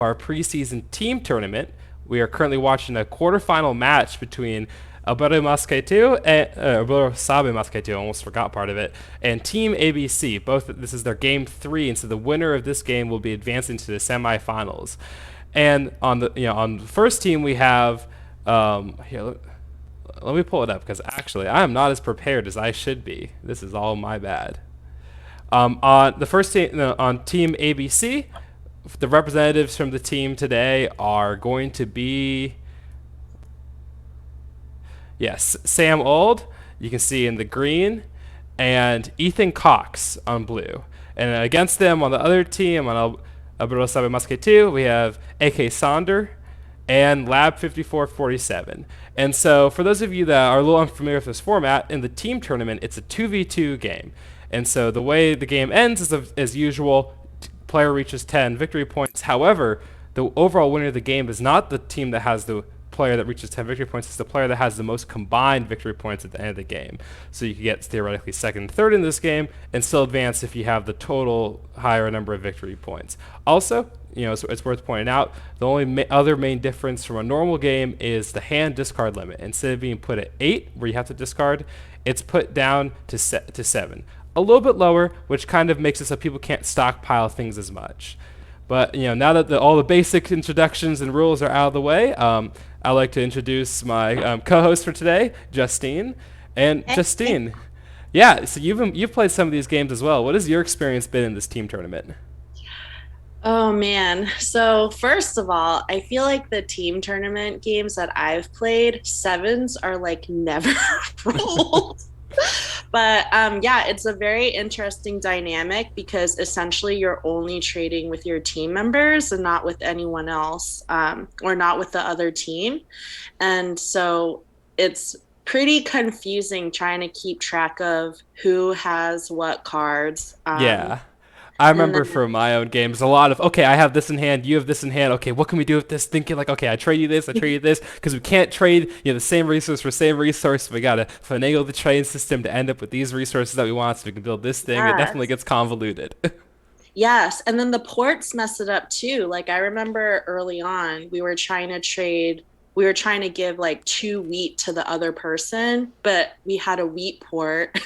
our preseason team tournament. We are currently watching a quarterfinal match between Alberto Mosquito and Alberto Sabe Mosquito, almost forgot part of it, and Team ABC. Both this is their game three, and so the winner of this game will be advancing to the semifinals. And on the first team we have here. Let me pull it up because actually I am not as prepared as I should be. This is all my bad. On the first team, no, on Team ABC, the representatives from the team today are going to be, yes, Sam Old, you can see in the green, and Ethan Cox on blue. And against them on the other team, on Alberto Sabe Mosquito, we have AK Sonder and Lab 5447. And so, for those of you that are a little unfamiliar with this format, in the team tournament, it's a 2v2 game. And so, the way the game ends is, as usual, player reaches 10 victory points. However, the overall winner of the game is not the team that has the player that reaches 10 victory points. It's the player that has the most combined victory points at the end of the game. So you can get theoretically second and third in this game and still advance if you have the total higher number of victory points. Also, it's worth pointing out, the only other main difference from a normal game is the hand discard limit. Instead of being put at 8, where you have to discard, it's put down to 7. A little bit lower, which kind of makes it so people can't stockpile things as much. But now that all the basic introductions and rules are out of the way, I'd like to introduce my co-host for today, Justine. And Justine, yeah, so you've played some of these games as well. What has your experience been in this team tournament? Oh man. So first of all, I feel like the team tournament games that I've played, sevens are like never rolled. But yeah, it's a very interesting dynamic because essentially you're only trading with your team members and not with anyone else, or not with the other team. And so it's pretty confusing trying to keep track of who has what cards. Yeah. I And remember then for my own games, a lot of, okay, I have this in hand, you have this in hand, okay, what can we do with this? Thinking like, okay, I trade you this, because we can't trade the same resource for same resource. We got to finagle the trade system to end up with these resources that we want so we can build this thing. It definitely yes. gets convoluted. Yes, and then the ports mess it up too. Like I remember early on, we were trying to give like 2 wheat to the other person, but we had a wheat port.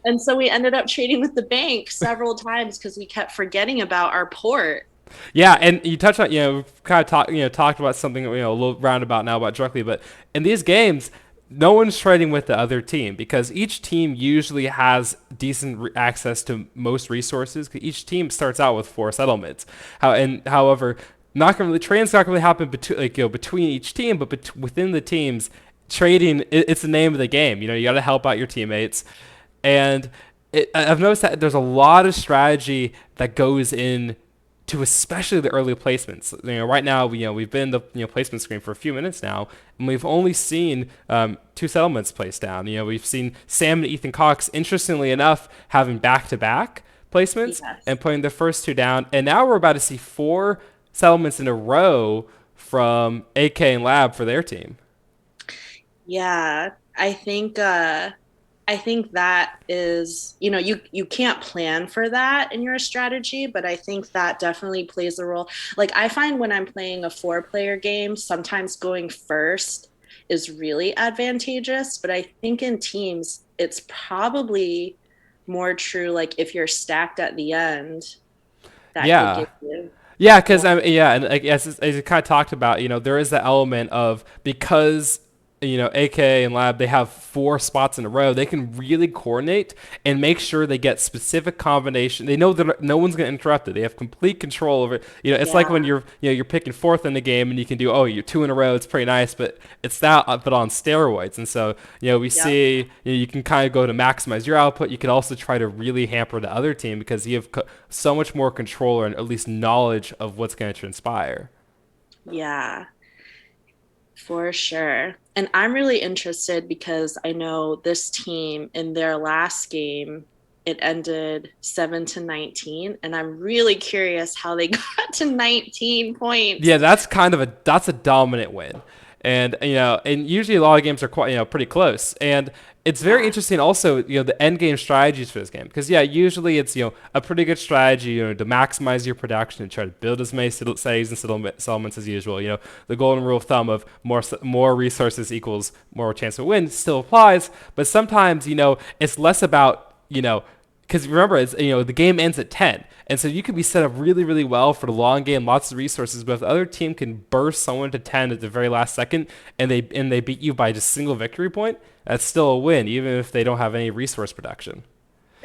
And so we ended up trading with the bank several times because we kept forgetting about our port. Yeah, and you touched on, we've kind of talked about something, a little roundabout now about directly, but in these games, no one's trading with the other team because each team usually has decent access to most resources. 'Cause each team starts out with 4 settlements. However, not going to trading's not going to happen between each team, but within the teams, trading it's the name of the game. You got to help out your teammates, and I've noticed that there's a lot of strategy that goes in to especially the early placements. Right now we've been in the placement screen for a few minutes now, and we've only seen 2 settlements placed down. We've seen Sam and Ethan Cox, interestingly enough, having back-to-back placements Yes. and putting the first 2 down, and now we're about to see 4 settlements in a row from AK and Lab for their team. Yeah, I think that is, you can't plan for that in your strategy, but I think that definitely plays a role. Like I find when I'm playing a four-player game, sometimes going first is really advantageous, but I think in teams it's probably more true like if you're stacked at the end, that could Yeah. give you Yeah, because more. and like as you kind of talked about, there is the element of because AK and Lab they have 4 spots in a row, they can really coordinate and make sure they get specific combination. They know that no one's going to interrupt it. They have complete control over it. It's like when Yeah. you're picking fourth in the game and you can do you're 2 in a row. It's pretty nice, but it's that but on steroids. And so we Yep. see you can kind of go to maximize your output. You can also try to really hamper the other team because you have so much more control or at least knowledge of what's going to transpire. Yeah. For sure. And I'm really interested because I know this team in their last game, it ended 7-19. And I'm really curious how they got to 19 Yeah, points. that's a dominant win. And and usually a lot of games are quite pretty close. And it's very Yeah, interesting also the end game strategies for this game, because yeah, usually it's a pretty good strategy to maximize your production and try to build as many saves and settlements as usual. The golden rule of thumb of more resources equals more chance of win still applies, but sometimes it's less about because remember, it's the game ends at 10, and so you could be set up really really well for the long game, lots of resources, but if the other team can burst someone to 10 at the very last second and they beat you by just single victory point, that's still a win even if they don't have any resource production.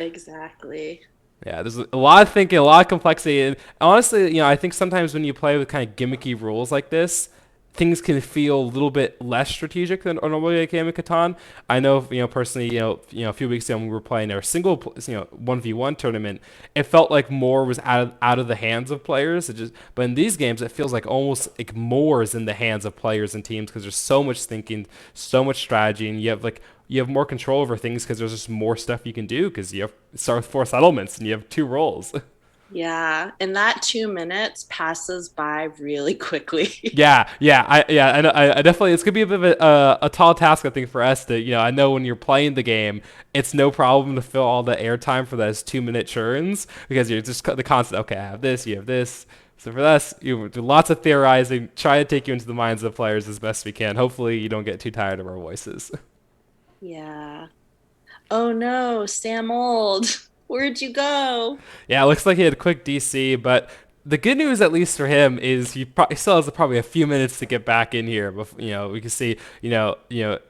exactly. Yeah, there's a lot of thinking, a lot of complexity, and honestly, I think sometimes when you play with kind of gimmicky rules like this, things can feel a little bit less strategic than normally a game of Catan. I know, personally, a few weeks ago when we were playing our single, 1v1 tournament, it felt like more was out of the hands of players. But in these games, it feels like almost like more is in the hands of players and teams because there's so much thinking, so much strategy, and you have more control over things because there's just more stuff you can do because you have start with 4 settlements and you have 2 roles. Yeah, and that 2 minutes passes by really quickly. I definitely it's gonna be a bit of a tall task I think for us to I know when you're playing the game it's no problem to fill all the airtime for those 2 minute churns because you're just the constant. Okay, I have this, you have this. So for us, you do lots of theorizing, try to take you into the minds of the players as best we can. Hopefully, you don't get too tired of our voices. Yeah. Oh no, Sam Old. Where'd you go? Yeah, it looks like he had a quick DC, but the good news, at least for him, is he still has probably a few minutes to get back in here. Before, we can see, Alburo.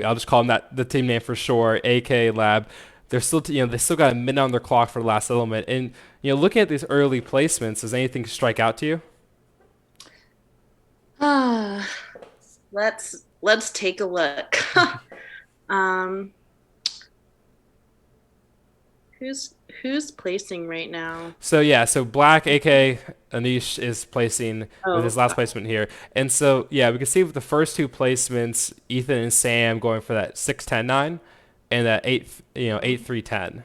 I'll just call him that the team name for sure. AK Lab. They're still, they still got a minute on their clock for the last element. And looking at these early placements, does anything strike out to you? Ah, let's take a look. um, who's who's placing right now? So yeah, so Black, aka Anish, is placing with his Oh, last placement here, and so yeah, we can see with the first 2 placements, Ethan and Sam going for that 6-10-9, and that 8-3-10. You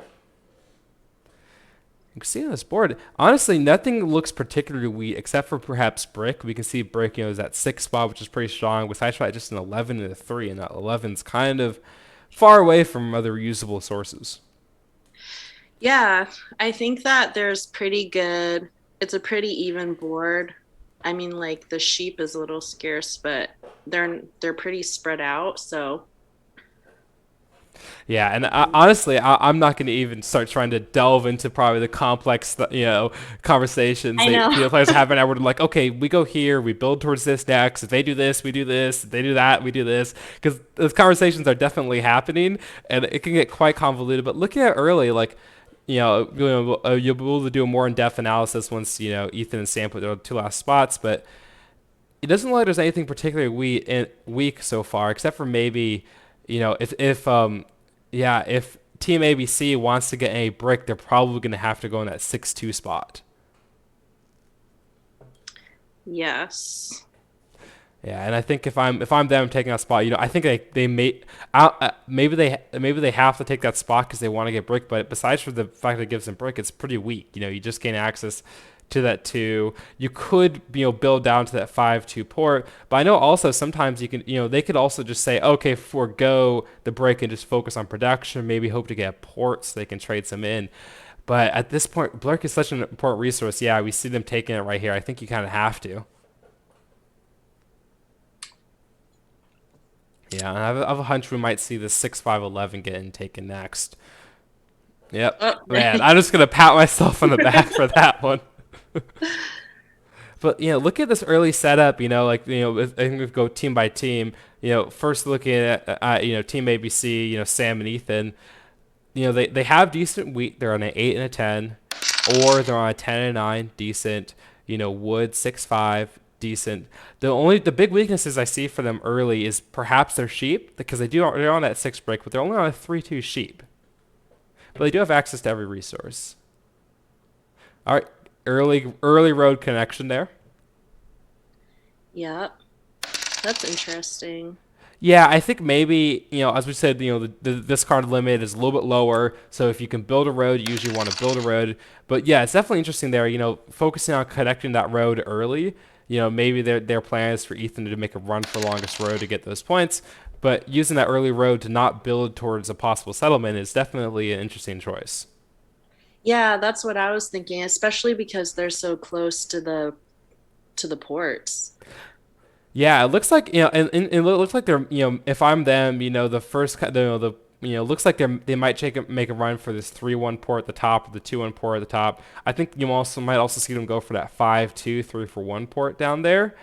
can see on this board, honestly, nothing looks particularly weak except for perhaps Brick. We can see Brick, is that 6 spot, which is pretty strong. Besides that, just an 11 and a 3, and that 11's kind of far away from other usable sources. yeah. I think that there's pretty good. It's a pretty even board. I mean, like the sheep is a little scarce, but they're pretty spread out. So Yeah, and honestly, I'm not going to even start trying to delve into probably the complex, conversations I know. the players are having. I would like, okay, we go here, we build towards this next. If they do this, we do this. If they do that, we do this. Because those conversations are definitely happening, and it can get quite convoluted. But looking at it early, like, you'll be able to do a more in-depth analysis once Ethan and Sam put their 2 last spots. But it doesn't look like there's anything particularly weak so far, except for maybe if Team ABC wants to get a brick, they're probably going to have to go in that 6-2 spot. Yes. Yeah, and I think if I'm them taking that spot, I think they may maybe they have to take that spot because they want to get brick. But besides for the fact that it gives them brick, it's pretty weak. You just gain access to that 2. You could build down to that 5-2 port, but I know also sometimes you can they could also just say okay, forego the break and just focus on production. Maybe hope to get a port so they can trade some in. But at this point, Blurk is such an important resource. Yeah, we see them taking it right here. I think you kind of have to. Yeah, and I have a hunch we might see the 6-5-11 getting taken next. Yep. Oh. Man, I'm just gonna pat myself on the back for that one. But look at this early setup. I think we go team by team. First looking at Team ABC. Sam and Ethan. They have decent wheat. They're on an 8 and a 10, or they're on a 10 and 9, decent. Wood 6-5, decent. The big weaknesses I see for them early is perhaps their sheep because they're on that 6 break, but they're only on a 3-2 sheep. But they do have access to every resource. All right, early road connection there. Yep. That's interesting. Yeah, I think maybe, as we said, this card limit is a little bit lower. So if you can build a road, you usually want to build a road. But yeah, it's definitely interesting there. Focusing on connecting that road early. Maybe their plan is for Ethan to make a run for longest road to get those points. But using that early road to not build towards a possible settlement is definitely an interesting choice. Yeah, that's what I was thinking, especially because they're so close to the ports. Yeah, it looks like and it looks like they're if I'm them, the first the looks like they might make a run for this 3-1 port at the top or the 2-1 port at the top. I think you also might also see them go for that 5-2 3-for-1 port down there.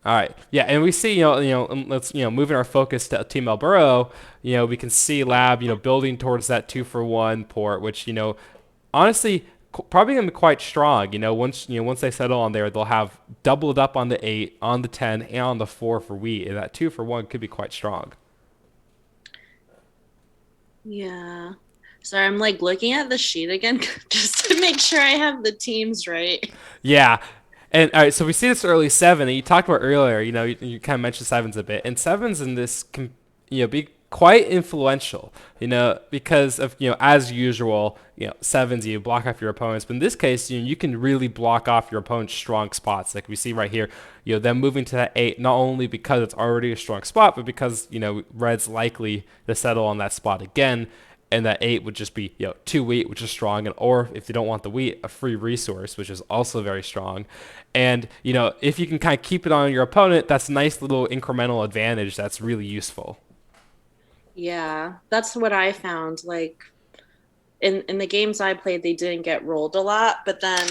All right, yeah, and we see let's moving our focus to Team Elburo, we can see Lab building towards that 2-for-1 port, which honestly probably gonna be quite strong. Once they settle on there, they'll have doubled up on the 8, on the 10, and on the 4 for wheat, and that 2-for-1 could be quite strong. Yeah. Sorry, I'm like looking at the sheet again just to make sure I have the teams right. Yeah. And all right, so we see this early seven, and you talked about earlier. You kind of mentioned sevens a bit, and sevens in this can, be quite influential. Because of as usual, sevens you block off your opponents, but in this case, you can really block off your opponent's strong spots. Like we see right here, them moving to that 8, not only because it's already a strong spot, but because red's likely to settle on that spot again, and that 8 would just be 2 wheat, which is strong, and or if you don't want the wheat, a free resource, which is also very strong. And if you can kind of keep it on your opponent, that's a nice little incremental advantage that's really useful. Yeah, that's what I found. Like in the games I played, they didn't get rolled a lot, but then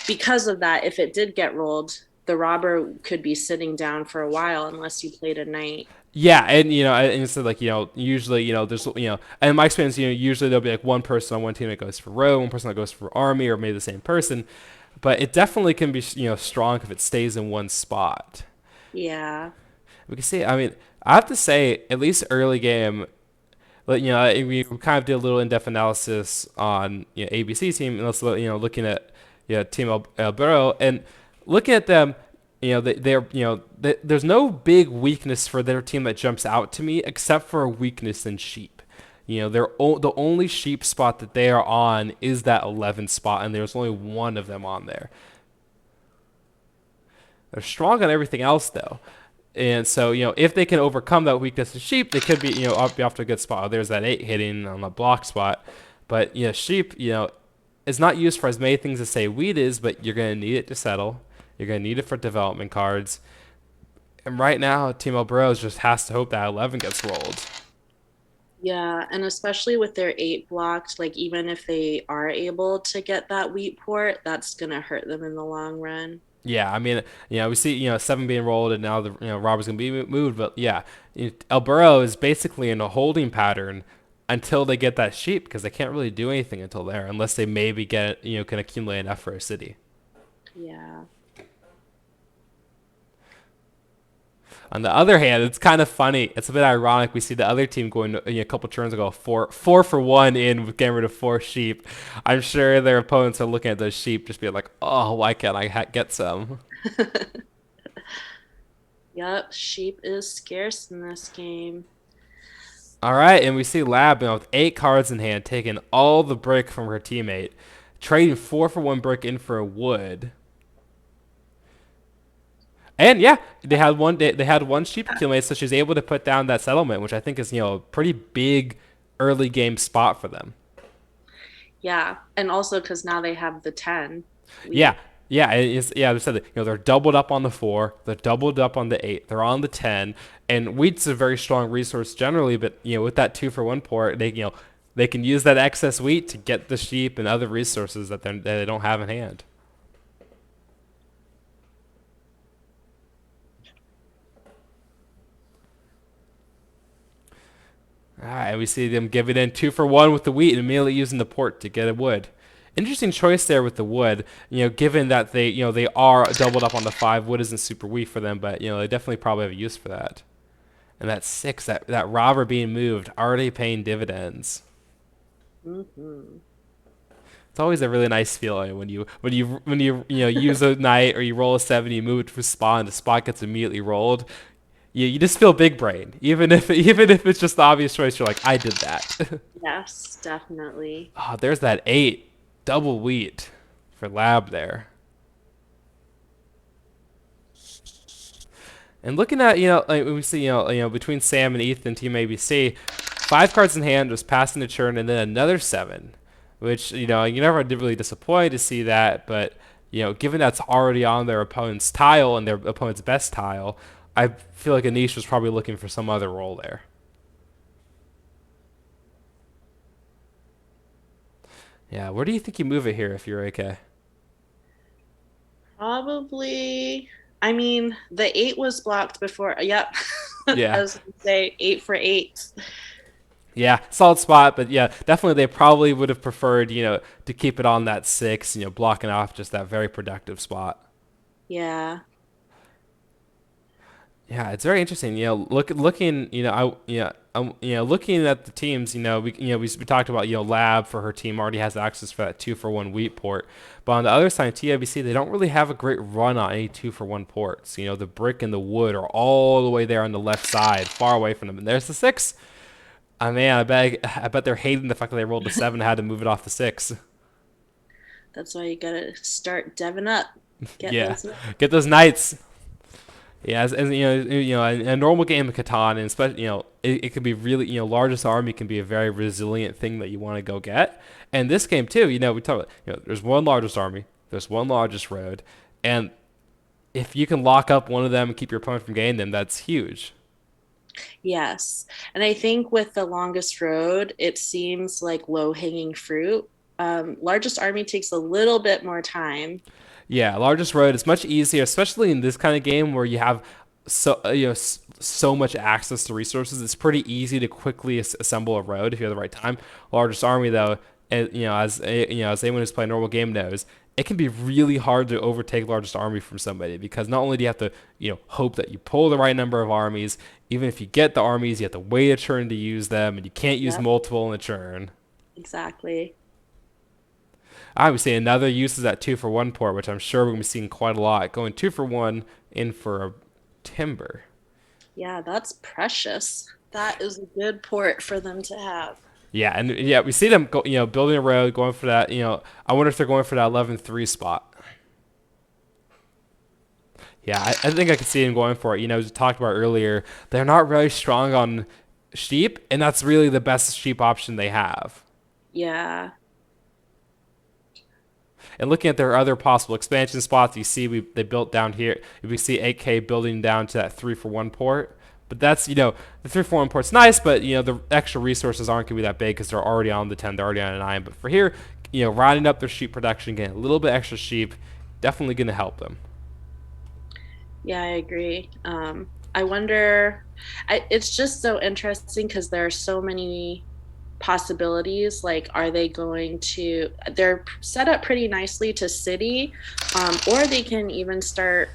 because of that, if it did get rolled, the robber could be sitting down for a while unless you played a knight. Yeah, and and it's like usually there's and in my experience usually there'll be like one person on one team that goes for row, one person that goes for army, or maybe the same person, but it definitely can be strong if it stays in one spot. Yeah. We can see. I mean, I have to say, at least early game, but we kind of did a little in-depth analysis on ABC team, and also looking at Team El Burro, and looking at them, there's no big weakness for their team that jumps out to me except for a weakness in sheep. The only sheep spot that they are on is that 11 spot, and there's only one of them on there. They're strong on everything else though. And so, if they can overcome that weakness of sheep, they could be, be off to a good spot. Oh, there's that 8 hitting on the block spot. But, sheep, is not used for as many things as, say, wheat is, but you're going to need it to settle. You're going to need it for development cards. And right now, Team Bros just has to hope that 11 gets rolled. Yeah, and especially with their 8 blocked, like even if they are able to get that wheat port, that's gonna hurt them in the long run. Yeah, I mean, we see, 7 being rolled, and now the, Robert's going to be moved. But yeah, El Burro is basically in a holding pattern until they get that sheep because they can't really do anything until there unless they maybe get, can accumulate enough for a city. Yeah. On the other hand, it's kind of funny. It's a bit ironic. We see the other team going a couple turns ago, 4-for-1 in with getting rid of 4 sheep. I'm sure their opponents are looking at those sheep, just being like, "Oh, why can't I get some?" Yep, sheep is scarce in this game. All right, and we see Lab with 8 cards in hand, taking all the brick from her teammate, trading 4-for-1 brick in for a wood. And yeah, they had one sheep accumulate, so she's able to put down that settlement, which I think is a pretty big early game spot for them. Yeah, and also because now they have the 10 Yeah, wheat. yeah, yeah. They said that, they're doubled up on the 4, they're doubled up on the 8, they're on the 10, and wheat's a very strong resource generally, but with that 2-for-1 port, they can use that excess wheat to get the sheep and other resources that they don't have in hand. All right, we see them give it in 2-for-1 with the wheat and immediately using the port to get a wood. Interesting choice there with the wood. Given that they are doubled up on the 5, wood isn't super weak for them, but they definitely probably have a use for that. And that 6, that robber being moved, already paying dividends. Mm-hmm. It's always a really nice feeling when you use a knight or you roll a 7, you move it to a spot, and the spot gets immediately rolled. you just feel big brain, even if it's just the obvious choice. You're like, I did that. Yes, definitely. Oh, there's that 8 double wheat for lab there. And looking at like we see between Sam and Ethan, Team ABC, 5 cards in hand, was passing the turn, and then another 7, which you never did really disappointed to see that, but given that's already on their opponent's tile and their opponent's best tile, I feel like Anish was probably looking for some other role there. Yeah, where do you think you move it here if you're AK? Probably. I mean, the eight was blocked before. Yep. I Yeah. was gonna say 8 for 8. Yeah, solid spot, but yeah, definitely they probably would have preferred, to keep it on that 6, blocking off just that very productive spot. Yeah. Yeah, it's very interesting. Looking, looking at the teams. We talked about Lab for her team already has access for that 2-for-1 wheat port, but on the other side, TIBC they don't really have a great run on any 2-for-1 ports. The brick and the wood are all the way there on the left side, far away from them, and there's the 6. Man, I bet they're hating the fact that they rolled the 7 and had to move it off the 6. That's why you gotta start deving up. Get Yeah, those. get those knights. Yeah, as a normal game of Catan, and especially, it can be really, largest army can be a very resilient thing that you want to go get. And this game too, we talk about, there's one largest army, there's one largest road, and if you can lock up one of them and keep your opponent from getting them, that's huge. Yes. And I think with the longest road, it seems like low hanging fruit. Largest army takes a little bit more time. Yeah, largest road is much easier, especially in this kind of game where you have so much access to resources. It's pretty easy to quickly assemble a road if you have the right time. Largest army though, and, as anyone who's played a normal game knows, it can be really hard to overtake largest army from somebody because not only do you have to hope that you pull the right number of armies, even if you get the armies, you have to wait a turn to use them, and you can't use Yep, multiple in a turn. exactly. I would say another use is that 2-for-1 port, which I'm sure we're going to be seeing quite a lot. Going 2-for-1 in for a timber. Yeah, that's precious. That is a good port for them to have. Yeah, and yeah, we see them go, building a road, going for that. I wonder if they're going for that 11-3 spot. Yeah, I think I could see them going for it. As we talked about earlier, they're not really strong on sheep, and that's really the best sheep option they have. Yeah. And looking at their other possible expansion spots, you see they built down here. We see 8K building down to that 3-for-1 port. But that's, the 3-for-1 port's nice, but, the extra resources aren't going to be that big because they're already on the 10, they're already on a 9. But for here, rounding up their sheep production, getting a little bit extra sheep, definitely going to help them. Yeah, I agree. I wonder, it's just so interesting because there are so many possibilities. Like, are they going to, they're set up pretty nicely to city, or they can even start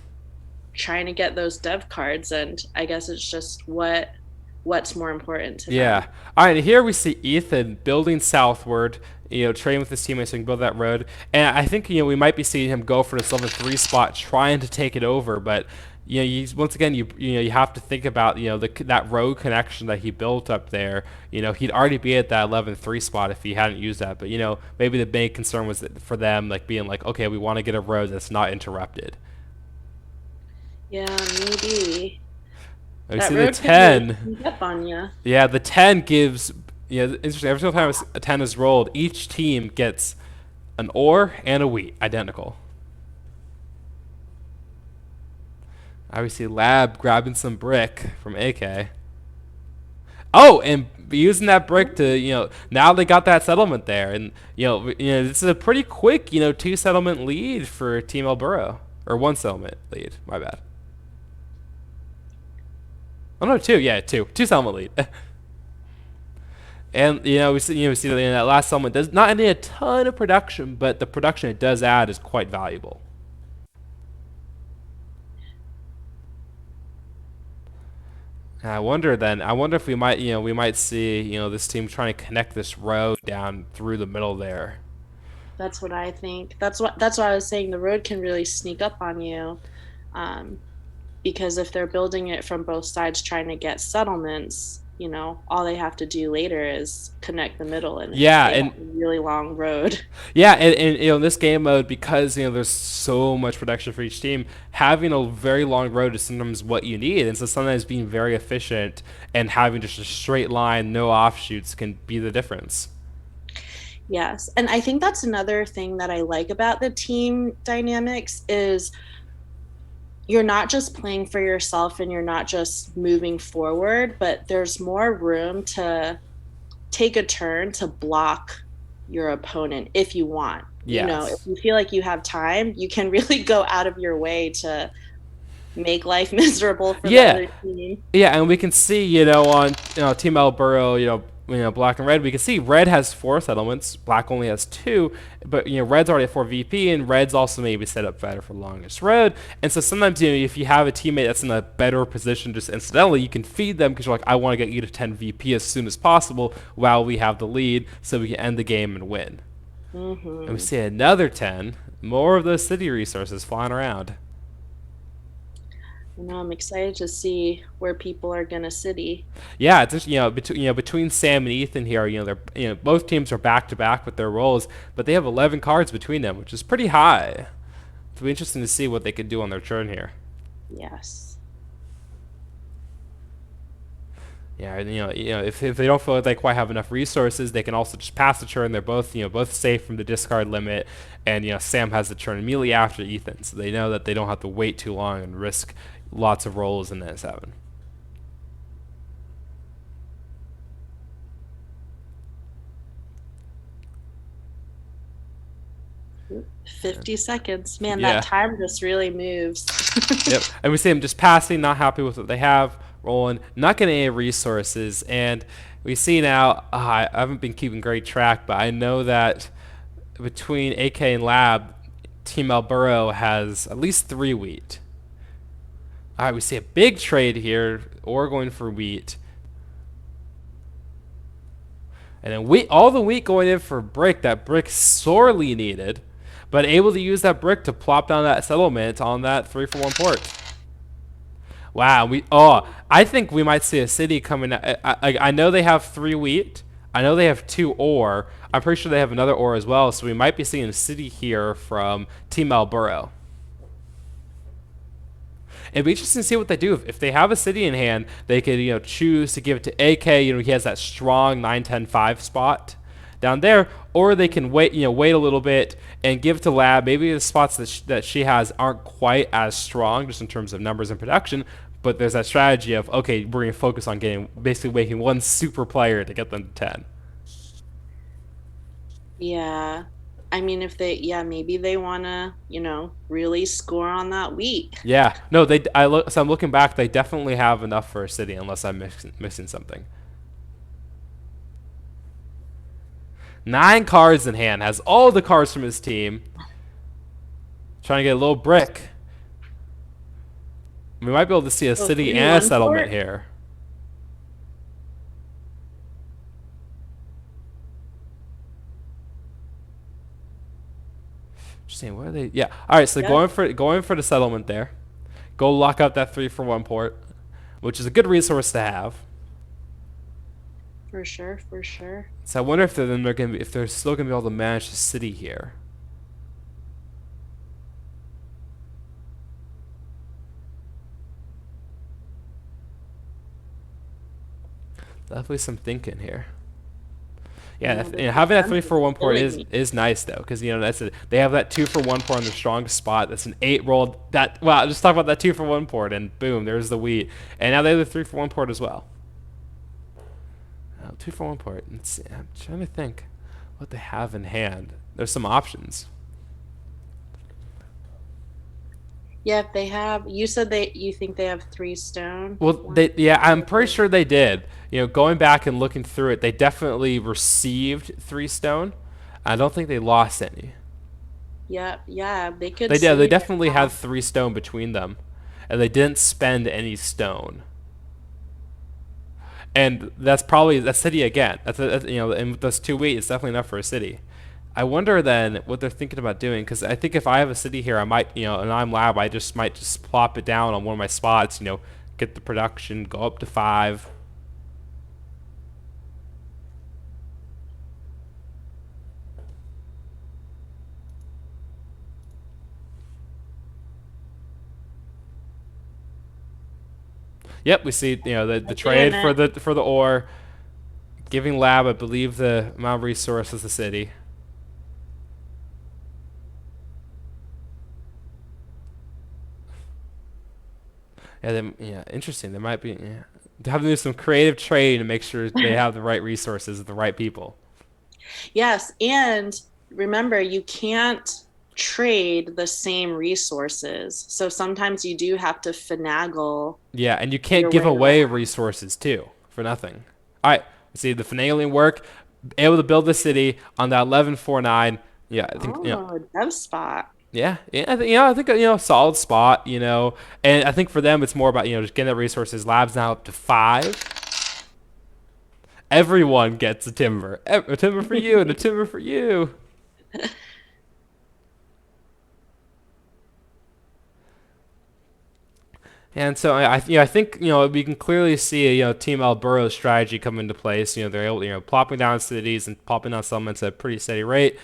trying to get those dev cards. And I guess it's just what's more important to them. Yeah. All right. Here we see Ethan building southward, trading with his teammates so he can build that road. And I think we might be seeing him go for this level 3 spot, trying to take it over. But once again, you have to think about that road connection that he built up there. He'd already be at that 11-3 spot if he hadn't used that. But maybe the main concern was that for them, like being like, okay, we want to get a road that's not interrupted. Yeah, maybe. We That see the road could really 10. sneak up on you. Yeah, the 10 gives. Interesting. Every single time a 10 is rolled, each team gets an ore and a wheat, identical. Obviously, Lab grabbing some brick from AK. Oh, and using that brick to, now they got that settlement there. And, this is a pretty quick, 2 settlement lead for Team El Burro. Or 1 settlement lead, my bad. Oh, no, 2, yeah, 2. 2 settlement lead. And we see that in that last settlement does not need a ton of production, but the production it does add is quite valuable. And I wonder if we might see this team trying to connect this road down through the middle there. That's what I think. That's why I was saying the road can really sneak up on you. Um, because if they're building it from both sides trying to get settlements, all they have to do later is connect the middle and Yeah, they have and a really long road. yeah, and in this game mode, because there's so much production for each team, having a very long road is sometimes what you need, and so sometimes being very efficient and having just a straight line, no offshoots, can be the difference. Yes. And I think that's another thing that I like about the team dynamics is you're not just playing for yourself and you're not just moving forward, but there's more room to take a turn to block your opponent if you want. If Yes. you feel like you have time, you can really go out of your way to make life miserable for the Yeah, other team. yeah, and we can see, on Team Elburo, black and red. We can see red has four settlements, black only has two, but red's already at four VP, and red's also maybe set up better for longest road. And so sometimes if you have a teammate that's in a better position, just incidentally, you can feed them because you're like, I want to get you to 10 VP as soon as possible while we have the lead, so we can end the game and win. And we Mm-hmm. see another 10, more of those city resources flying around. I'm excited to see where people are gonna city. Yeah, it's just between Sam and Ethan here, they're both teams are back to back with their roles, but they have 11 cards between them, which is pretty high. It'll be interesting to see what they could do on their turn here. Yes. Yeah, and, if they don't feel like they quite have enough resources, they can also just pass the turn. They're both safe from the discard limit, and Sam has the turn immediately after Ethan, so they know that they don't have to wait too long and risk lots of rolls in this seven. 50 seconds. Man, that Yeah. time just really moves. Yep. And we see them just passing, not happy with what they have, rolling, not getting any resources. And we see now, I haven't been keeping great track, but I know that between AK and Lab, Team Elburo has at least three wheat. All right, we see a big trade here. Or going for wheat. And then all the wheat going in for brick, that brick sorely needed, but able to use that brick to plop down that settlement on that 3-for-1 port. Wow, I think we might see a city coming. I know they have three wheat. I know they have two ore. I'm pretty sure they have another ore as well. So we might be seeing a city here from Team Elburo. It'd be interesting to see what they do. If they have a city in hand, they could choose to give it to AK. He has that strong 9-10-5 spot down there, or they can wait a little bit and give it to Lab. Maybe the spots that she has aren't quite as strong just in terms of numbers and production, but there's that strategy of, okay, we're going to focus on basically making one super player to get them to 10. Yeah. I mean, yeah, maybe they want to, really score on that wheat. Yeah, no, so I'm looking back. They definitely have enough for a city, unless I'm missing something. 9 cards in hand, has all the cards from his team. Trying to get a little brick. We might be able to see a So city and a 3-1 settlement port? here. Just saying, what are they? Yeah. All right. So Yep, going for the settlement there. Go lock up that 3-for-1 port, which is a good resource to have. for sure, for sure. So I wonder if they're still gonna be able to manage the city here. Definitely some thinking here. Yeah, The having that defense three is for one port killing is me. is nice though, because they have that 2-for-1 port on their strongest spot. That's an 8 roll. That Wow, just talk about that 2-for-1 port, and boom, there's the wheat. And now they have the 3-for-1 port as well. 2-for-1 port. Let's see. I'm trying to think what they have in hand. There's some options. Yeah, if they have, you said you think they have 3 stone. Well, One, I'm pretty two. sure they did. Going back and looking through it, they definitely received 3 stone. I don't think they lost any. Yep, yeah, they could They did. They city right definitely had now. 3 stone between them, and they didn't spend any stone. And that's probably that city again. In those 2 weeks, it's definitely enough for a city. I wonder then what they're thinking about doing because I think if I have a city here, I might, and I'm lab, I just might just plop it down on one of my spots, get the production, go up to 5. Yep, we see, the I'm doing trade for it. the ore, giving lab, I believe, the amount of resources the city. Yeah, yeah, interesting. There might be, yeah, to have to do some creative trade to make sure they have the right resources, the right people. Yes, and remember, you can't trade the same resources. So sometimes you do have to finagle Yeah, and you can't your give way away around. resources too for nothing. All right, see the finagling work, able to build the city on that 1149. Yeah, I think Oh, dev spot. yeah, yeah, I think solid spot. And I think for them it's more about just getting the resources. Labs now up to 5. Everyone gets a timber, a timber for you, and a timber for you. And so I think we can clearly see Team Alburo's strategy come into place. They're able plopping down cities and popping down settlements at a pretty steady rate.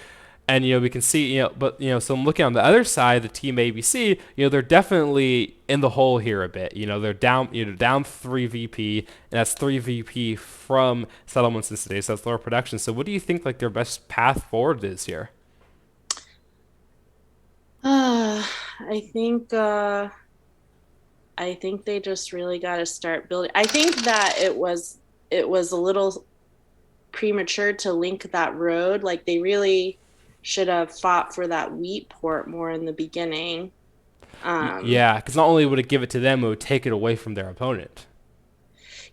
And we can see but so I'm looking on the other side, the Team ABC. They're definitely in the hole here a bit. They're down down 3 VP, and that's 3 VP from settlements and cities. So that's lower production. So what do you think like their best path forward is here? I think they just really got to start building. I think that it was a little premature to link that road. Like they really should have fought for that wheat port more in the beginning. Um, Yeah, because not only would it give it to them, it would take it away from their opponent.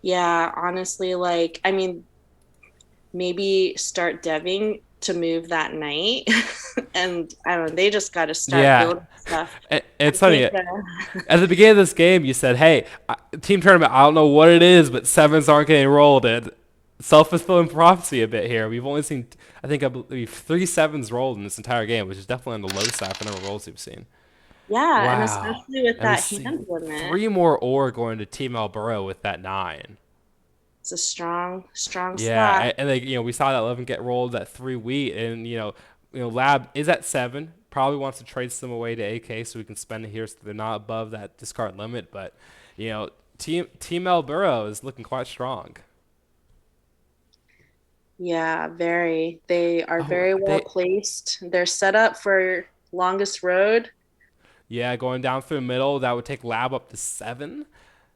yeah, honestly, like I mean, maybe start deving to move that night, and I don't know. They just got to start Yeah, building stuff. and I it's funny. think. At the beginning of this game, you said, "Hey, team tournament. I don't know what it is, but sevens aren't getting rolled." And self-fulfilling prophecy a bit here. We've only seen, I believe, 3 sevens rolled in this entire game, which is definitely on the low side for number of rolls we've seen. Yeah, and Wow. especially with And we that see hand limit, 3 more ore going to Team Albaro with that 9. it's a strong, strong slot. Yeah, and like we saw that 11 get rolled at 3 wheat, and Lab is at 7. Probably wants to trade some away to AK so we can spend it here so they're not above that discard limit. But you know, Team Alburo is looking quite strong. Yeah, very. They are Oh, very well they placed. They're set up for longest road. yeah, going down through the middle that would take Lab up to 7.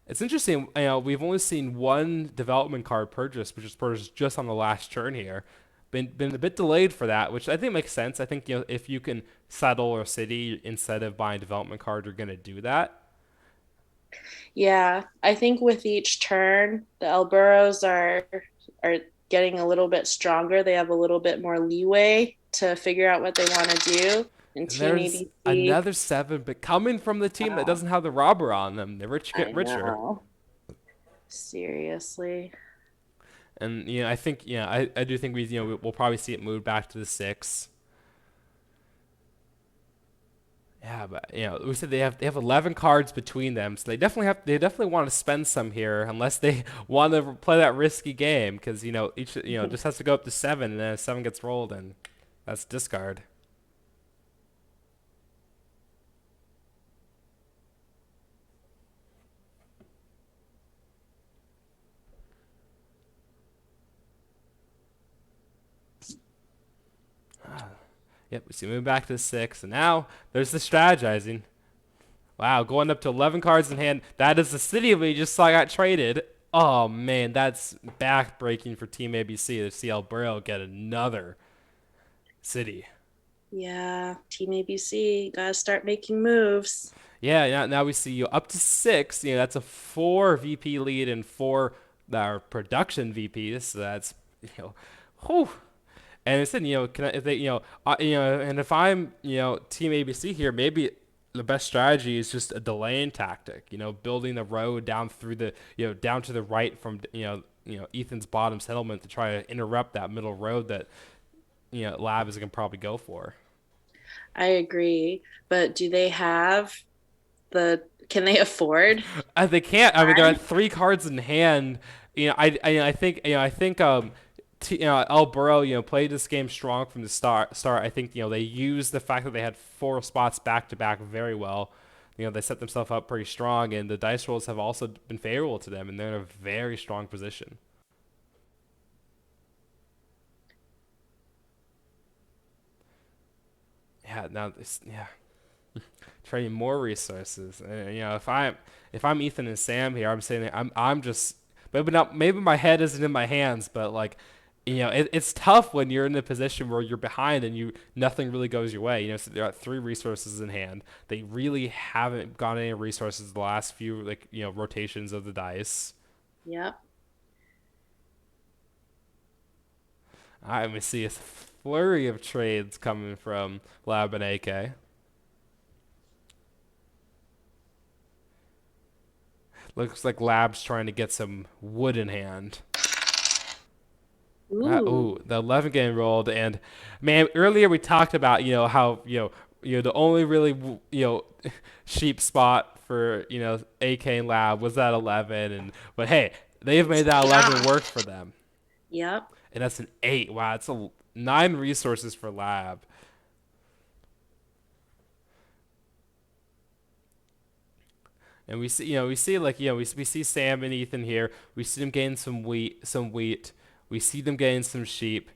It's interesting. We've only seen one development card purchase, which was purchased just on the last turn here. Been a bit delayed for that, which I think makes sense. I think if you can settle a city instead of buying development card, you're gonna do that. Yeah, I think with each turn, the Elburros are getting a little bit stronger. They have a little bit more leeway to figure out what they want to do. And And Team there's ABC, another 7, but coming from the team that wow, doesn't have the robber on them. The rich get I richer. know. Seriously. And I think I do think we'll probably see it move back to the 6. Yeah, but we said they have 11 cards between them, so they definitely want to spend some here, unless they want to play that risky game, because each just has to go up to 7, and then if 7 gets rolled, and that's discard. Yep, we see moving back to the 6, and now there's the strategizing. Wow, going up to 11 cards in hand. That is the city we just saw got traded. Oh man, that's backbreaking for Team ABC to see Alberto get another city. Yeah, Team ABC gotta start making moves. Yeah, now we see you up to 6. That's a 4 VP lead and 4 that are production VPs. So that's whew. And instead, can I, if they, and if I'm, Team ABC here, maybe the best strategy is just a delaying tactic. Building the road down through the, down to the right from, Ethan's bottom settlement to try to interrupt that middle road that Lab is gonna probably go for. I agree. But do they have can they afford? They can't. I mean, they're at 3 cards in hand. I think El Burrow played this game strong from the Start. I think they used the fact that they had 4 spots back to back very well. They set themselves up pretty strong, and the dice rolls have also been favorable to them, and they're in a very strong position. Yeah. Now this. Yeah. Trading more resources. If I'm Ethan and Sam here, I'm saying I'm just maybe my head isn't in my hands, but like it's tough when you're in a position where you're behind and nothing really goes your way. So they're at 3 resources in hand. They really haven't got any resources the last few rotations of the dice. Yep. All right, let me see a flurry of trades coming from Lab and AK. Looks like Lab's trying to get some wood in hand. Ooh. Ooh, the 11 game rolled, and man, earlier we talked about how the only really sheep spot for AK and Lab was that 11, and but hey, they've made that Yeah. 11 work for them, Yep. and that's an 8. Wow, it's a 9 resources for Lab. And we see like we see Sam and Ethan here. We see them getting some wheat. We see them getting some sheep.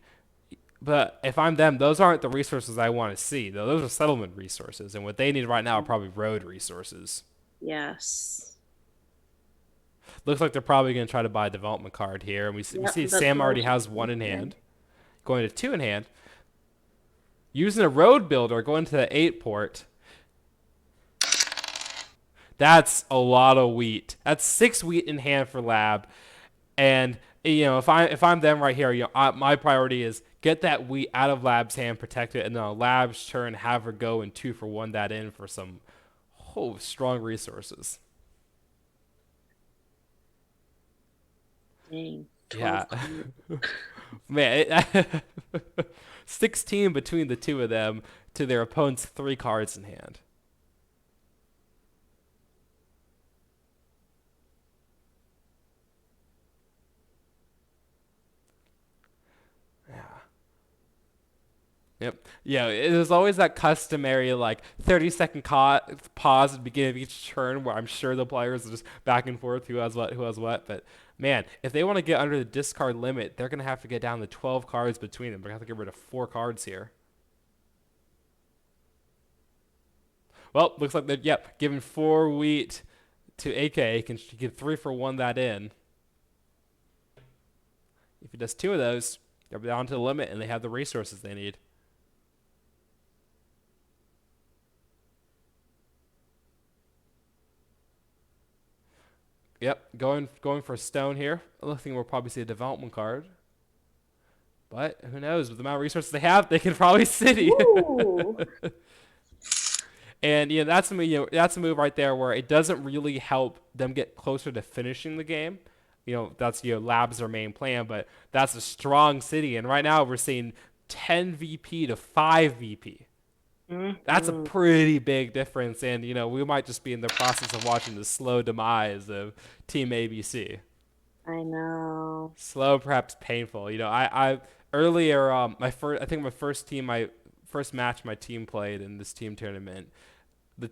But if I'm them, those aren't the resources I want to see. Though those are settlement resources, and what they need right now are probably road resources. Yes. Looks like they're probably going to try to buy a development card here, and we Yep. see That's Sam what I already was has just one in thinking. hand, going to 2 in hand, using a road builder, going to the 8 port. That's a lot of wheat. That's 6 wheat in hand for Lab, and if I'm them right here, my priority is get that wheat out of Lab's hand, protect it, and then on Lab's turn, have her go and 2 for 1 that in for some strong resources. Dang. 12 Yeah, cards. man, 16 between the two of them to their opponent's 3 cards in hand. Yeah. Yep. Yeah, there's always that customary like 30-second pause at the beginning of each turn where I'm sure the players are just back and forth who has what. But man, if they want to get under the discard limit, they're gonna have to get down to 12 cards between them. They're gonna have to get rid of 4 cards here. Well, looks like they're giving 4 wheat to AK. He can 3 for 1 that in. If he does 2 of those, they're down to the limit and they have the resources they need. Yep, going for a stone here. I think we'll probably see a development card. But who knows? With the amount of resources they have, they can probably city. Ooh. And that's a move right there where it doesn't really help them get closer to finishing the game. That's Lab's their main plan, but that's a strong city. And right now we're seeing 10 VP to 5 VP. That's a Hmm. pretty big difference, and we might just be in the process of watching the slow demise of Team ABC. I know. Slow, perhaps painful. I earlier my first match my team played in this team tournament.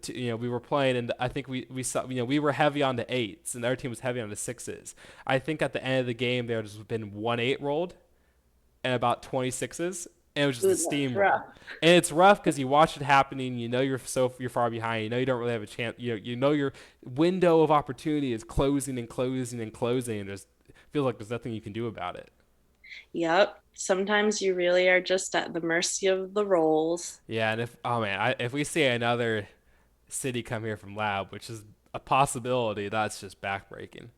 We were playing, and I think we saw we were heavy on the 8s, and their team was heavy on the 6s. I think at the end of the game there has been 1 8 rolled and about 26s, and it was just Ooh, a that's steamroll. rough. And it's rough because you watch it happening. You're far behind. You don't really have a chance. Your window of opportunity is closing and closing and closing, and there's feels like there's nothing you can do about it. Yep. Sometimes you really are just at the mercy of the rolls. Yeah, and if we see another city come here from Lab, which is a possibility, that's just backbreaking.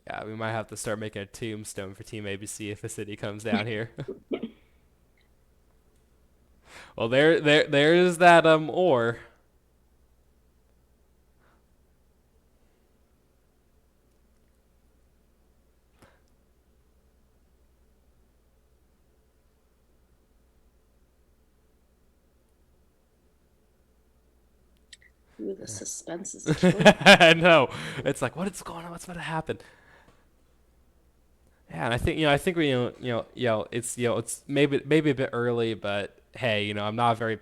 Yeah, we might have to start making a tombstone for Team ABC if a city comes down here. Well, there's that ore. Ooh, the suspense is killing. I know. It's like, what is going on? What's about to happen? Yeah, and I think I think we it's it's maybe a bit early, but hey, I'm not very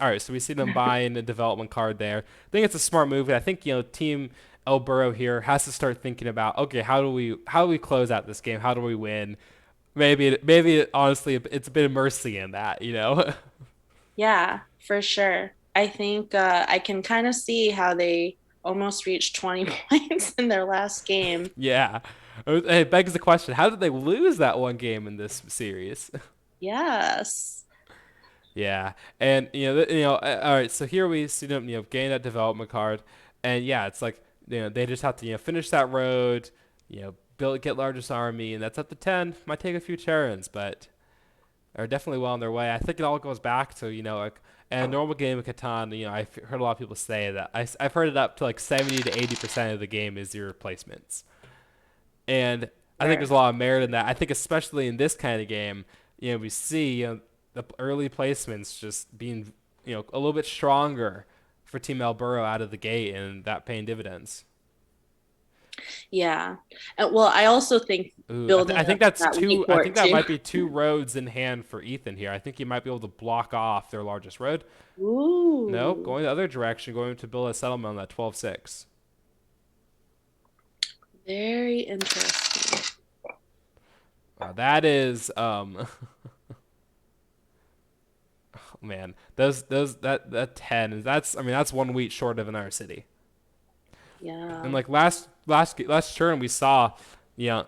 all right, so we see them buying a development card there. I think it's a smart move. I think Team El Burrow here has to start thinking about, okay, how do we close out this game? How do we win? Maybe honestly it's a bit of mercy in that. Yeah, for sure. I think I can kind of see how they almost reached 20 points in their last game. Yeah. It begs the question, how did they lose that one game in this series? Yes. Yeah, and all right. So here we see them, gain that development card, and yeah, it's like they just have to finish that road, build get largest army, and that's up to 10. Might take a few turns, but are definitely well on their way. I think it all goes back to like a normal game of Catan. I've heard a lot of people say that I've heard it up to like 70 to 80% of the game is your replacements. And I think there's Sure. a lot of merit in that. I think especially in this kind of game, we see the early placements just being a little bit stronger for Team Elburo out of the gate, and that paying dividends. Yeah. Well, I also think Ooh, building I think up that's that two. weak I think port that too. might be two roads in hand for Ethan here. I think he might be able to block off their largest road. No, Ooh, going the other direction, going to build a settlement on that 12-6. very interesting. That is man, those that 10, that's, I mean, that's 1 week short of another city. And Yeah. like last turn we saw, you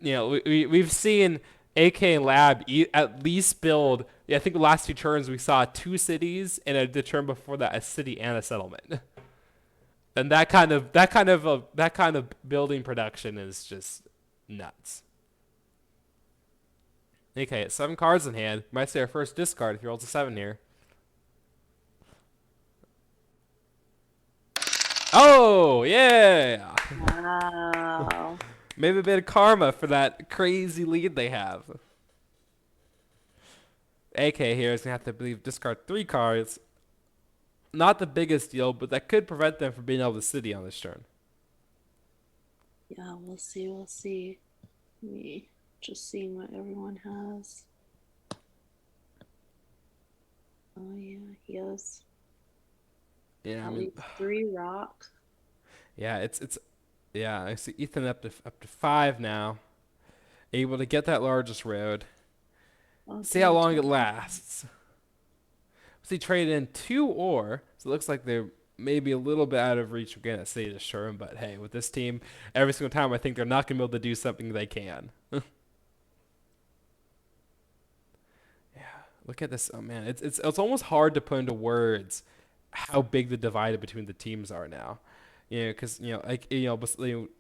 know, we've seen AK and Lab at least build. Yeah, I think the last two turns we saw two cities, and the turn before that a city and a settlement. And that kind of building production is just nuts. Okay, 7 cards in hand. Might say our first discard if he rolls a 7 here. Oh yeah, Wow. maybe a bit of karma for that crazy lead they have. AK here is gonna have to believe discard 3 cards. Not the biggest deal, but that could prevent them from being able to city on this turn. Yeah, we'll see. We'll see. Me just seeing what everyone has. Oh yeah, he has Yeah, I at mean, least 3 rocks. yeah, it's yeah. I see Ethan up to 5 now, able to get that largest road. Oh, See how getting long it 10. lasts. So he traded in 2 ore, so it looks like they're maybe a little bit out of reach of getting a city to Sherm. But hey, with this team, every single time I think they're not gonna be able to do something they can. Yeah, look at this. Oh man, it's almost hard to put into words how big the divide between the teams are now. Because like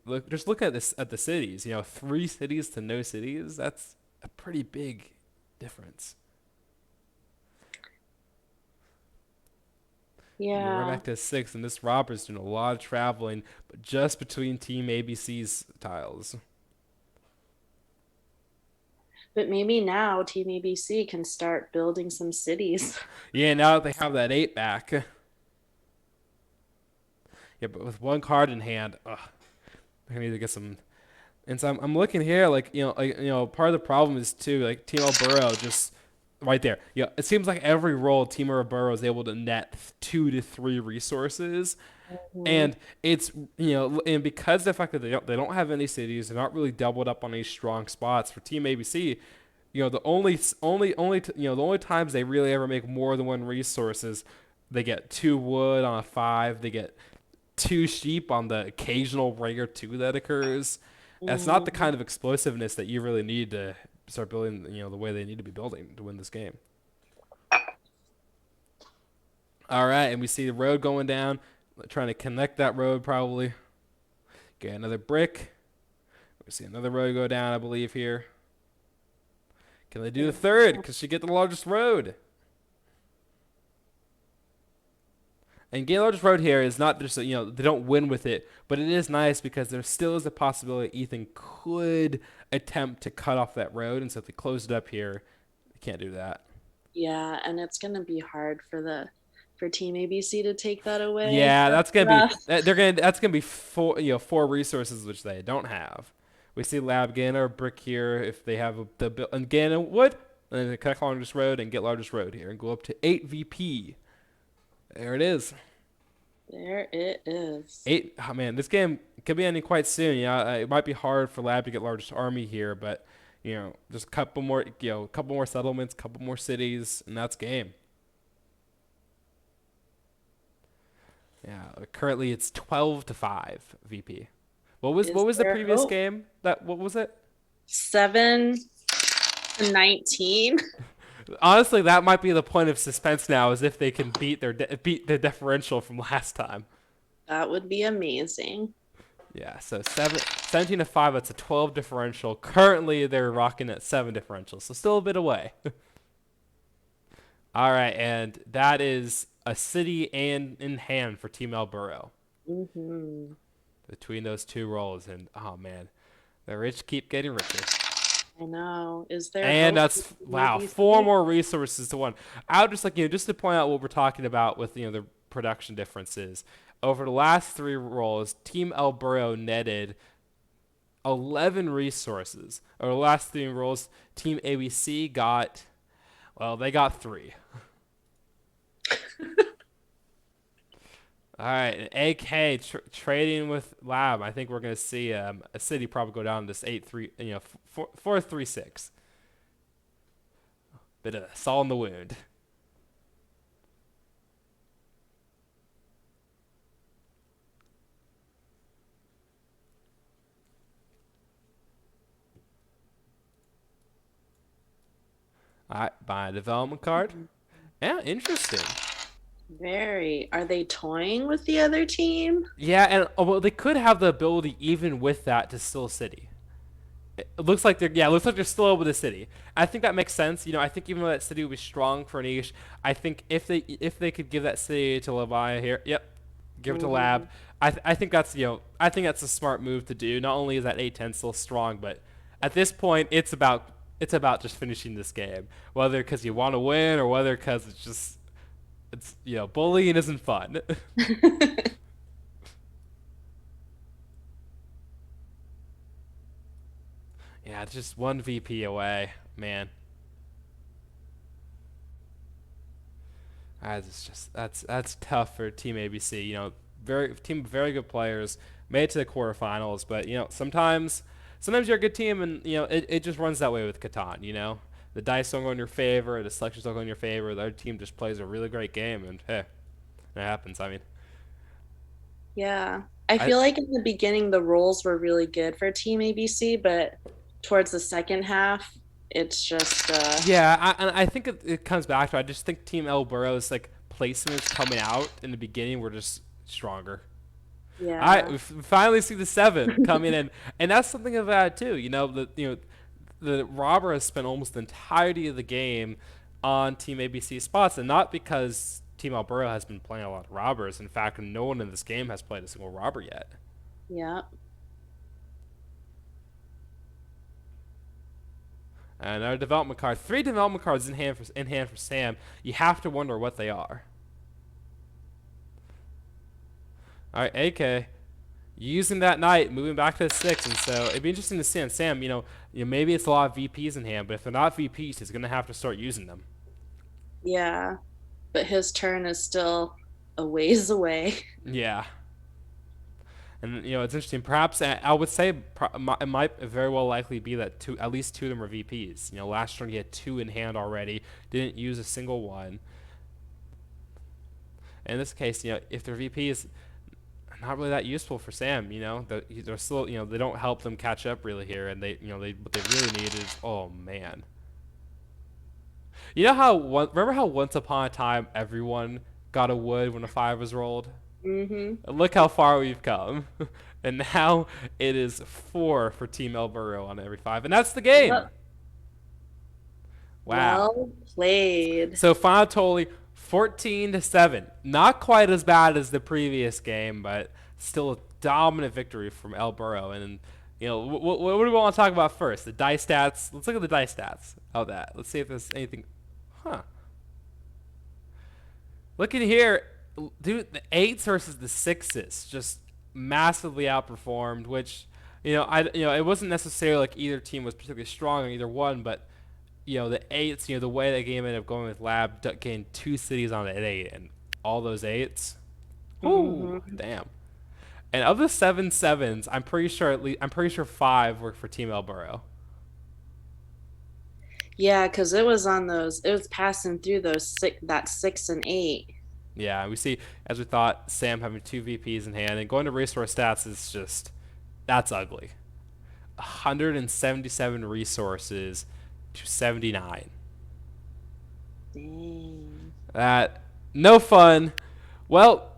but, just look at this at the cities. 3 cities to no cities. That's a pretty big difference. We're Yeah, back to 6, and this Robert's doing a lot of traveling, but just between Team ABC's tiles. but maybe now Team ABC can start building some cities. Yeah, now that they have that 8 back. Yeah, but with 1 card in hand, I need to get some. And so I'm looking here, part of the problem is too, like Team Burrow just right there. It seems like every roll Team Burrow is able to net 2 to 3 resources, Mhm. and it's and because of the fact that they don't have any cities, they're not really doubled up on any strong spots for Team ABC. The only times they really ever make more than one resources, they get 2 wood on a 5. They get 2 sheep on the occasional rare 2 that occurs. That's not the Mhm. kind of explosiveness that you really need to start building. The way they need to be building to win this game. All right, and we see the road going down, trying to connect that road probably. Get another brick. We see another road go down, I believe here. Can they do the Yeah. third? Because she get the largest road. And getting the largest road here is not just they don't win with it, but it is nice because there still is a possibility Ethan could attempt to cut off that road, and so if they close it up here, they can't do that. Yeah, and it's gonna be hard for Team ABC to take that away. Yeah, That's that's gonna be rough. they're gonna that's gonna be four resources which they don't have. We see Lab Gana or Brick here if they have and Gana would, and then connect largest road and get largest road here and go up to 8 VP. There it is. There it is. Eight. Oh man, this game could be ending quite soon. Yeah, it might be hard for Lab to get largest army here, but just a couple more, a couple more settlements, couple more cities, and that's game. Yeah, currently it's 12-5 VP. Is What was the there previous hope? game? That what was it? 7-19. Honestly, that might be the point of suspense now, is if they can beat the differential from last time. That would be amazing. Yeah, so 17-5. That's a 12 differential. Currently, they're rocking at 7 differential, so still a bit away. All right, and that is a city and in hand for Team Alburo Hmm. between those two roles, and oh man, the rich keep getting richer. I know. Is there And hope? that's wow, Maybe four see? more resources to one. I would just just to point out what we're talking about with the production differences. Over the last three rolls, Team El Burro netted 11 resources. Over the last three rolls, Team ABC got they got three. All right, and AK trading with Lab. I think we're gonna see a city probably go down this 8-3, 4-3-6. Bit of salt in the wound. All right, buy a development card. Yeah, interesting. Very. Are they toying with the other team? Yeah, and well, they could have the ability even with that to still city. It looks like it looks like they're still over the city. I think that makes sense. I think even though that city would be strong for niche, I think if they could give that city to Levi here, yep, give it to Hmm. Lab. I think that's I think that's a smart move to do. Not only is that A10 still strong, but at this point it's about just finishing this game, whether because you want to win or whether because it's bullying isn't fun. Yeah, it's just one VP away, man. That's tough for Team ABC. Very good players made it to the quarterfinals, but sometimes you're a good team, and it just runs that way with Catan. The dice don't go in your favor, the selections don't go in your favor. The other team just plays a really great game, and hey, it happens. I mean, Yeah. I I feel like in the beginning the roles were really good for Team ABC, but towards the second half, it's just yeah, and I think it comes back to I just think Team El Burrows like placements coming out in the beginning were just stronger. yeah. We finally see the seven coming in, and that's something about it too. The robber has spent almost the entirety of the game on Team ABC spots, and not because Team Alberta has been playing a lot of robbers. In fact, no one in this game has played a single robber yet. Yeah. And our development card, three development cards in hand for Sam. You have to wonder what they are. All right, AK using that knight, moving back to the six, and so it'd be interesting to see on Sam. Maybe it's a lot of VPs in hand, but if they're not VPs, he's gonna have to start using them. Yeah. But his turn is still a ways away. Yeah, and it's interesting. Perhaps I would say it might very well likely be that at least two of them are VPs. Last turn he had two in hand already, didn't use a single one. In this case, if they're VPs, not really that useful for Sam. They're still, they don't help them catch up really here, and what they really need is, oh man. Remember how once upon a time everyone got a wood when a five was rolled? Hmm. Look how far we've come, and now it is four for Team El Burro on every five, and that's the game. Yep. Wow. Well played. So final totally 14-7. Not quite as bad as the previous game, but still a dominant victory from El Burro. And what do we want to talk about first? The dice stats. Let's look at the dice stats of that. Let's see if there's anything. Huh. Looking here, dude, the eights versus the sixes just massively outperformed. Which, it wasn't necessarily like either team was particularly strong on either one, but the eights, the way that game ended up going with Lab getting two cities on an eight and all those eights. Whoo, Hmm. damn. And of the seven sevens, I'm pretty sure five were for Team Elboro. Yeah, because it was on those, it was passing through that 6 and 8. Yeah, we see, as we thought, Sam having two VPs in hand and going to resource stats is just that's ugly. 177 resources to 79. Dang. That no fun. Well,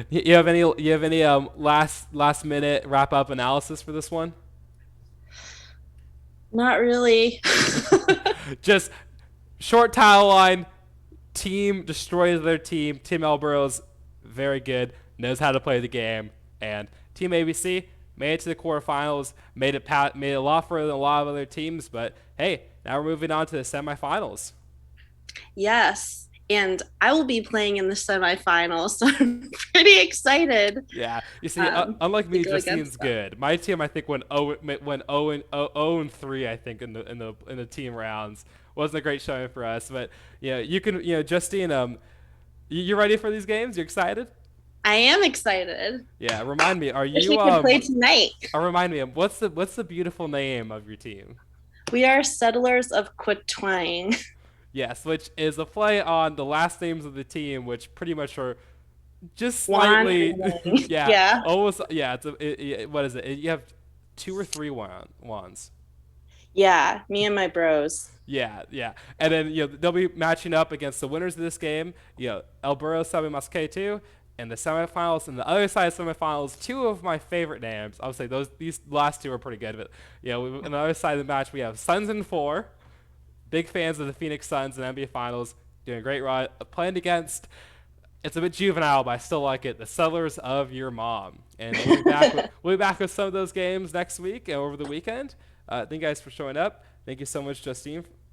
you have any last minute wrap up analysis for this one? Not really. Just short tile line. Team destroys their team. Team Elboro's very good, knows how to play the game, and Team ABC made it to the quarterfinals. Made it a lot further than a lot of other teams, but hey, now we're moving on to the semifinals. Yes. And I will be playing in the semifinals, so I'm pretty excited Yeah, you see, unlike to me, go against Justine's them. good. My team, I think, went 0 and 3. I think in the team rounds wasn't a great showing for us, but yeah, you can, Justine, you ready for these games? You excited? I am excited. Yeah, remind me, are Wish you we could play tonight. remind me, what's the beautiful name of your team? We are settlers of Quitwang. Yes, which is a play on the last names of the team, which pretty much are just Juan slightly, and Wang. yeah, Yeah. almost, yeah. What is it? You have two or three wands. Yeah. Me and my bros. Yeah, yeah, and then they'll be matching up against the winners of this game. El Burro Sabe Masque two, and the semifinals. And the other side of semifinals, two of my favorite names. I would say these last two are pretty good, but on the other side of the match we have Suns and Four. Big fans of the Phoenix Suns and NBA Finals, doing a great run. Playing against, it's a bit juvenile, but I still like it. The Settlers of Your Mom, and we'll be back with some of those games next week and over the weekend. Thank you guys for showing up. Thank you so much, Justine.